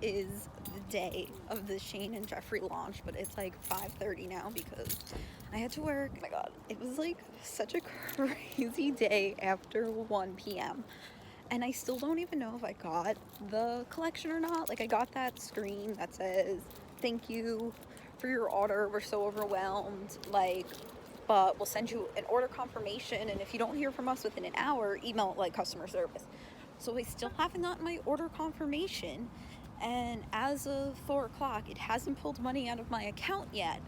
is the day of the Shane and Jeffree launch, but it's like 5:30 now because I had to work. Oh my god, it was like such a crazy day after 1 p.m. and I still don't even know if I got the collection or not. Like, I got that screen that says thank you for your order, we're so overwhelmed, like, but we'll send you an order confirmation, and if you don't hear from us within an hour, email like customer service. So I still haven't gotten my order confirmation, and as of 4 o'clock it hasn't pulled money out of my account yet.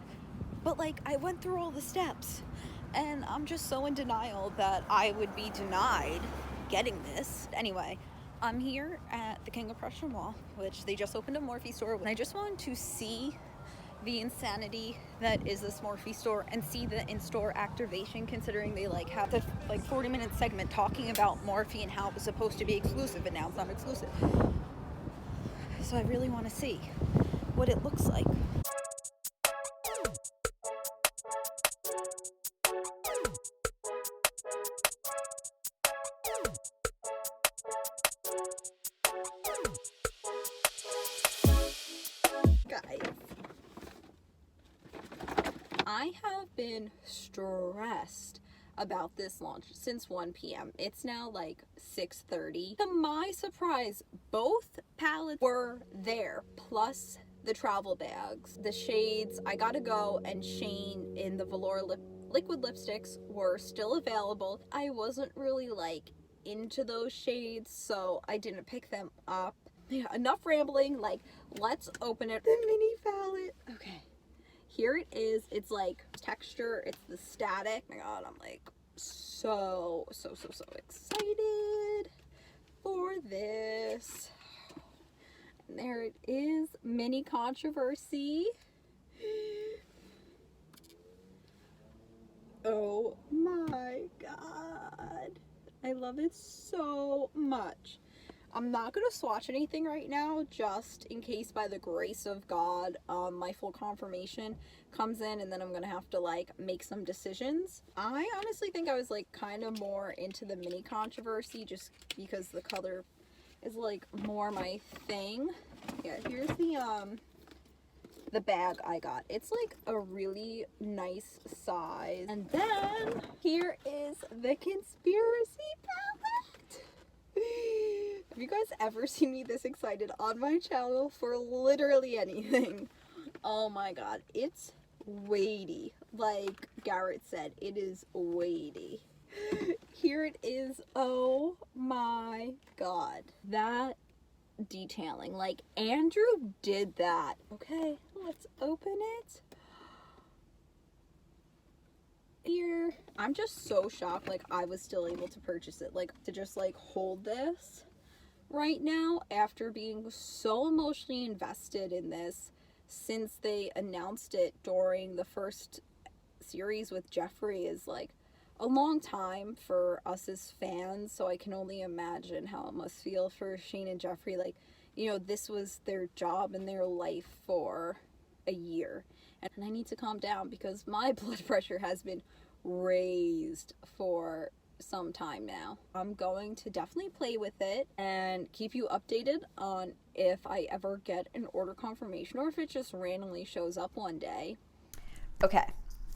But like, I went through all the steps, and I'm just so in denial that I would be denied getting this. Anyway, I'm here at the King of Prussia Mall, which they just opened a Morphe store, and I just wanted to see the insanity that is this Morphe store and see the in-store activation, considering they like have the 40-minute segment talking about Morphe and how it was supposed to be exclusive and now it's not exclusive. So I really want to see what it looks like. Guys, I have been stressed about this launch since 1 p.m. It's now like 6:30. To my surprise, both palettes were there, plus the travel bags. The shades I Gotta Go and Shane in the velour liquid lipsticks were still available. I wasn't really like into those shades, so I didn't pick them up. Yeah, enough rambling, like, let's open it. The mini palette. Okay. Here it is. It's like texture. It's the static. Oh my god, I'm like so excited for this. And there it is. Mini Controversy. Oh my god. I love it so much. I'm not going to swatch anything right now, just in case by the grace of God, my full confirmation comes in, and then I'm going to have to like make some decisions. I honestly think I was like kind of more into the Mini Controversy just because the color is like more my thing. Yeah, here's the bag I got. It's like a really nice size. And then here is the Conspiracy palette. Have you guys ever seen me this excited on my channel for literally anything? Oh my god, it's weighty. Like Garrett said, it is weighty. Here it is. Oh my god. That detailing, like Andrew did that. Okay, let's open it. Here, I'm just so shocked like I was still able to purchase it, like to just like hold this right now after being so emotionally invested in this since they announced it during the first series with Jeffree is like a long time for us as fans. So I can only imagine how it must feel for Shane and Jeffree. Like, you know, this was their job and their life for a year. And I need to calm down because my blood pressure has been raised for some time now. I'm going to definitely play with it and keep you updated on if I ever get an order confirmation or if it just randomly shows up one day. Okay,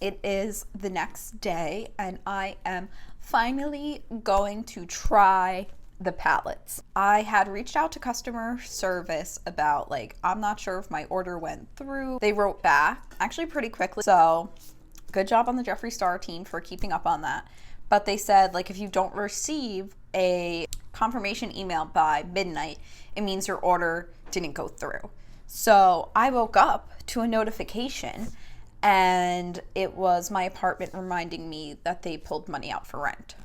it is the next day and I am finally going to try the palettes. I had reached out to customer service about like, I'm not sure if my order went through. They wrote back actually pretty quickly, so good job on the Jeffree Star team for keeping up on that. But they said like, if you don't receive a confirmation email by midnight, it means your order didn't go through. So I woke up to a notification and it was my apartment reminding me that they pulled money out for rent.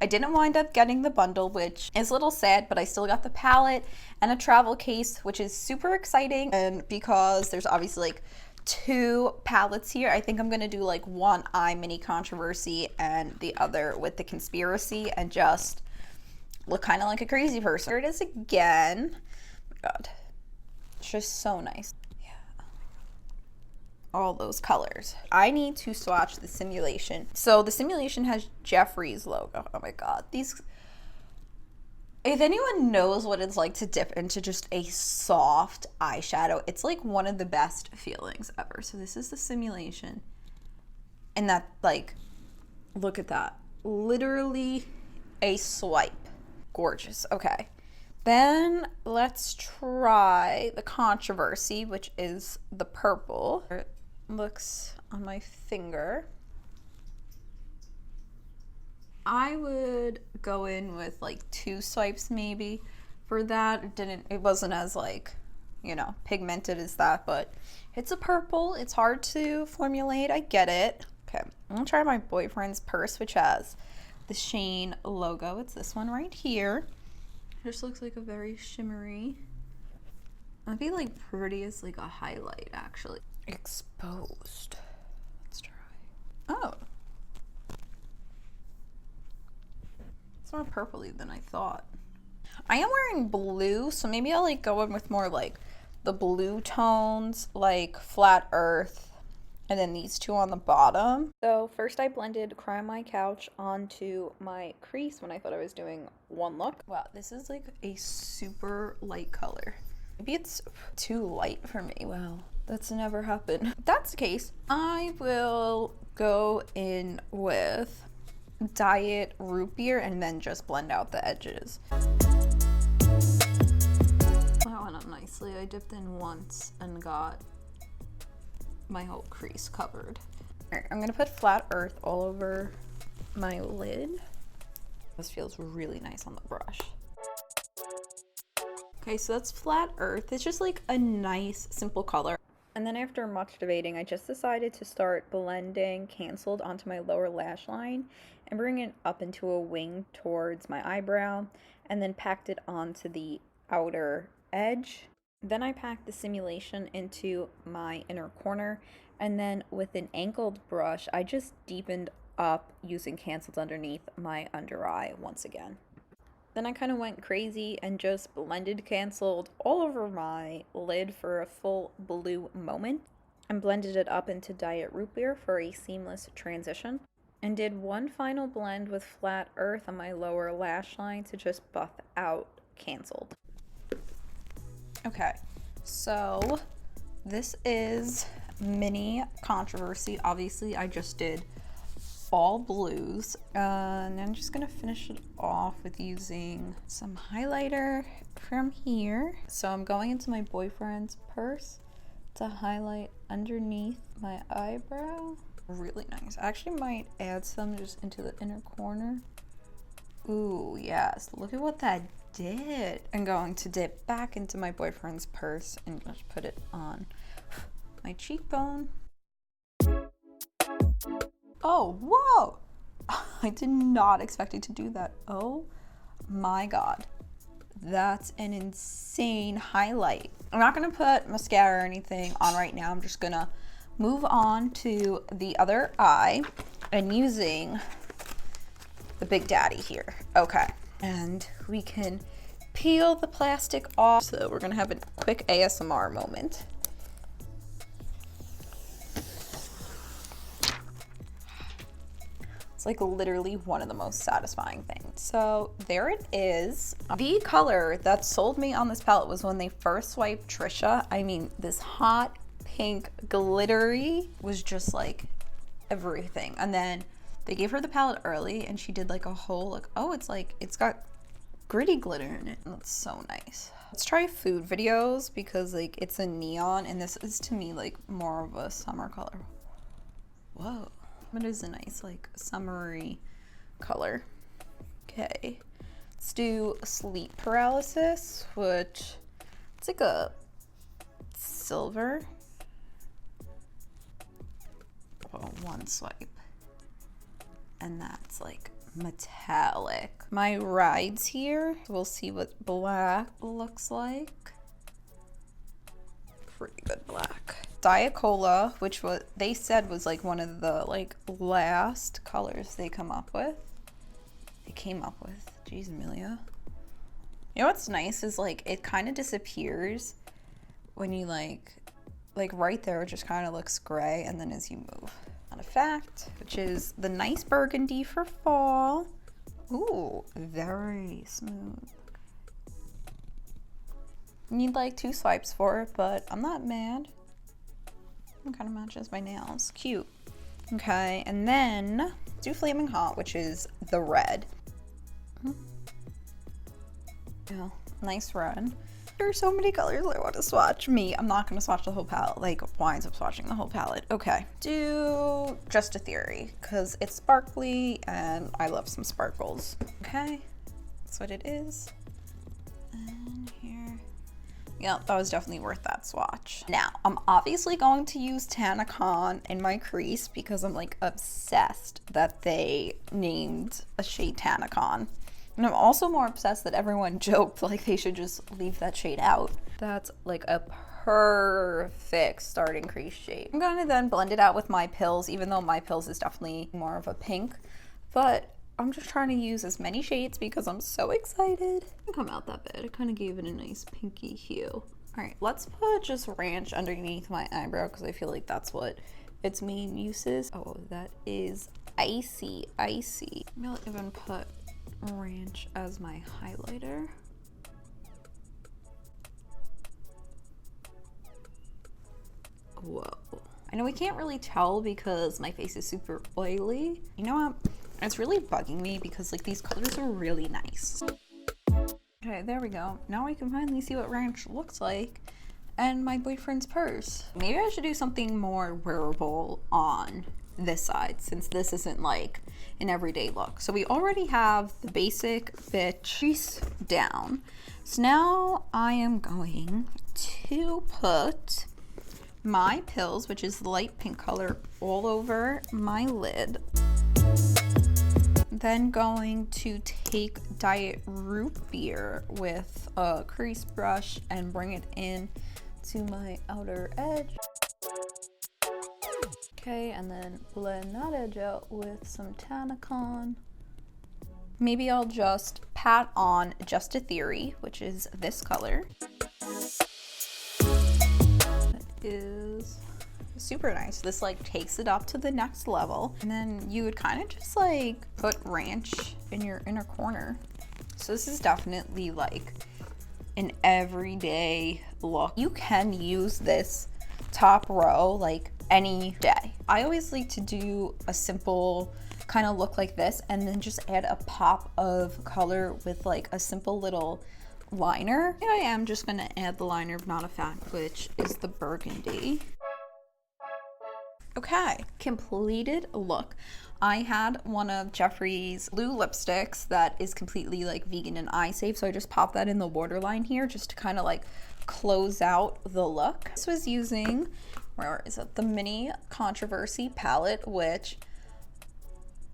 I didn't wind up getting the bundle, which is a little sad, but I still got the palette and a travel case, which is super exciting. And because there's obviously like 2 palettes here, I think I'm gonna do like one eye Mini Controversy and the other with the Conspiracy and just look kind of like a crazy person. Here it is again. Oh my god, it's just so nice. All those colors. I need to swatch the Simulation. So the Simulation has Jeffree's logo. Oh my god, these If anyone knows what it's like to dip into just a soft eyeshadow, it's like one of the best feelings ever. So this is the simulation. And that, like, look at that. Literally a swipe. Gorgeous. Okay. Then let's try the controversy, which is the purple. It looks on my finger. I would go in with like 2 swipes maybe for that. It wasn't as like, you know, pigmented as that, but it's a purple. It's hard to formulate. I get it. Okay, I'm gonna try my boyfriend's purse, which has the Shane logo. It's this one right here. It just looks like a very shimmery. It'd be like pretty as like a highlight actually. Exposed. Let's try. Oh. It's more purpley than I thought. I am wearing blue, so maybe I'll like go in with more like the blue tones, like Flat Earth, and then these 2 on the bottom. So first I blended Cry on My Couch onto my crease when I thought I was doing one look. Wow, this is like a super light color. Maybe it's too light for me. Wow, that's never happened. If that's the case, I will go in with Diet Root Beer and then just blend out the edges. That went up nicely. I dipped in once and got my whole crease covered. All right, I'm gonna put Flat Earth all over my lid. This feels really nice on the brush. Okay, so that's Flat Earth. It's just like a nice, simple color. And then after much debating, I just decided to start blending Canceled onto my lower lash line and bring it up into a wing towards my eyebrow, and then packed it onto the outer edge. Then I packed the simulation into my inner corner, and then with an angled brush, I just deepened up using Canceled underneath my under eye once again. Then I kind of went crazy and just blended Canceled all over my lid for a full blue moment, and blended it up into Diet Root Beer for a seamless transition, and did one final blend with Flat Earth on my lower lash line to just buff out Canceled. Okay, so this is mini controversy. Obviously, I just did all blues, and I'm just gonna finish it off with using some highlighter from here. So I'm going into my boyfriend's purse to highlight underneath my eyebrow. Really nice. I actually might add some just into the inner corner. Ooh, yes, look at what that did. I'm going to dip back into my boyfriend's purse and just put it on my cheekbone. Oh, whoa! I did not expect it to do that. Oh my god. That's an insane highlight. I'm not gonna put mascara or anything on right now. I'm just gonna move on to the other eye and using the Big Daddy here. Okay, and we can peel the plastic off. So we're gonna have a quick ASMR moment. It's like literally one of the most satisfying things. So there it is. The color that sold me on this palette was when they first swiped Trisha. I mean, this hot pink glittery was just like everything. And then they gave her the palette early and she did like a whole like, oh, it's like, it's got gritty glitter in it. That's so nice. Let's try food videos because like it's a neon and this is to me like more of a summer color. Whoa. It is a nice like summery color. Okay, let's do sleep paralysis, which it's like a silver. Oh, one swipe, and that's like metallic. My rides here, we'll see what black looks like. Pretty good black. Diet Cola, which was they said was like one of the like last colors they came up with. Jeez, Amelia. You know what's nice is like it kind of disappears when you like right there it just kind of looks gray, and then as you move. Fun fact, which is the nice burgundy for fall. Ooh, very smooth. Need like 2 swipes for it, but I'm not mad. It kind of matches my nails. Cute. Okay, and then do Flaming Hot, which is the red. Yeah, nice red. There are so many colors I want to swatch. I'm not going to swatch the whole palette. Like, winds up swatching the whole palette. Okay, do Just a Theory, because it's sparkly and I love some sparkles. Okay, that's what it is. And here. Yeah, that was definitely worth that swatch. Now, I'm obviously going to use Tanacon in my crease because I'm like obsessed that they named a shade Tanacon. And I'm also more obsessed that everyone joked like they should just leave that shade out. That's like a perfect starting crease shade. I'm gonna then blend it out with My Pills, even though My Pills is definitely more of a pink. But I'm just trying to use as many shades because I'm so excited. It didn't come out that bad. It kind of gave it a nice pinky hue. All right, let's put just ranch underneath my eyebrow because I feel like that's what its main use is. Oh, that is icy, icy. I'll even put ranch as my highlighter. Whoa. I know we can't really tell because my face is super oily. You know what? It's really bugging me because like these colors are really nice. Okay, there we go. Now we can finally see what ranch looks like and my boyfriend's purse. Maybe I should do something more wearable on this side since this isn't like an everyday look. So we already have the basic bitch crease down. So now I am going to put My Pills, which is the light pink color, all over my lid. Then going to take Diet Root Beer with a crease brush and bring it in to my outer edge. Okay, and then blend that edge out with some Tanacon. Maybe I'll just pat on Just a Theory, which is this color. That is super nice. This like takes it up to the next level. And then you would kind of just like put ranch in your inner corner. So this is definitely like an everyday look. You can use this top row like any day. I always like to do a simple kind of look like this and then just add a pop of color with like a simple little liner. And I am just gonna add the liner of Not a Fan, which is the burgundy. Okay, completed look. I had one of Jeffree's blue lipsticks that is completely like vegan and eye safe, so I just popped that in the waterline here just to kind of like close out the look. This was using, where is it, the Mini Controversy palette, which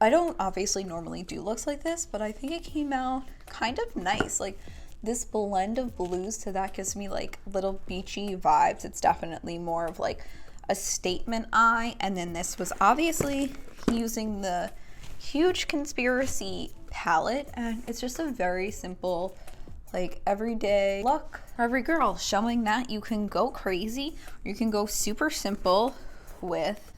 I don't obviously normally do looks like this, but I think it came out kind of nice. Like this blend of blues to that gives me like little beachy vibes. It's definitely more of like a statement eye. And then this was obviously using the Huge Conspiracy palette, and it's just a very simple like everyday look for every girl, showing that you can go crazy, you can go super simple with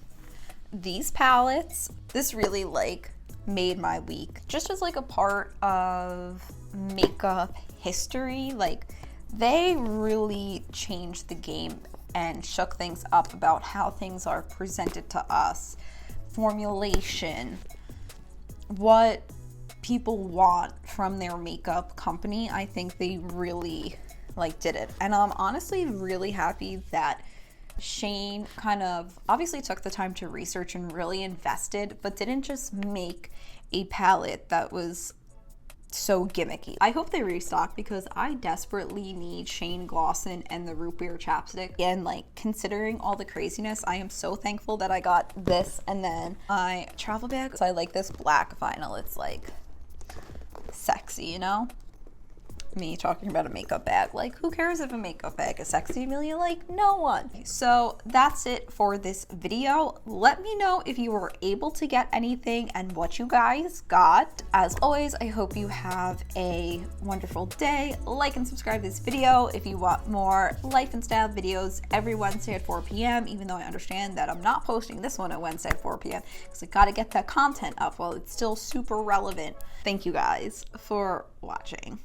these palettes. This really like made my week just as like a part of makeup history. Like they really changed the game and shook things up about how things are presented to us, formulation, what people want from their makeup company. I think they really like did it, and I'm honestly really happy that Shane kind of obviously took the time to research and really invested, but didn't just make a palette that was so gimmicky. I hope they restock because I desperately need Shane Dawson and the root beer chapstick. And like considering all the craziness, I am so thankful that I got this and then my travel bag. So I like this black vinyl. It's like sexy, you know? Me talking about a makeup bag. Like, who cares if a makeup bag is sexy, Amelia? Like, no one. So that's it for this video. Let me know if you were able to get anything and what you guys got. As always, I hope you have a wonderful day. Like and subscribe to this video if you want more life and style videos every Wednesday at 4 p.m. Even though I understand that I'm not posting this one on Wednesday at 4 p.m. because I gotta get that content up while it's still super relevant. Thank you guys for watching.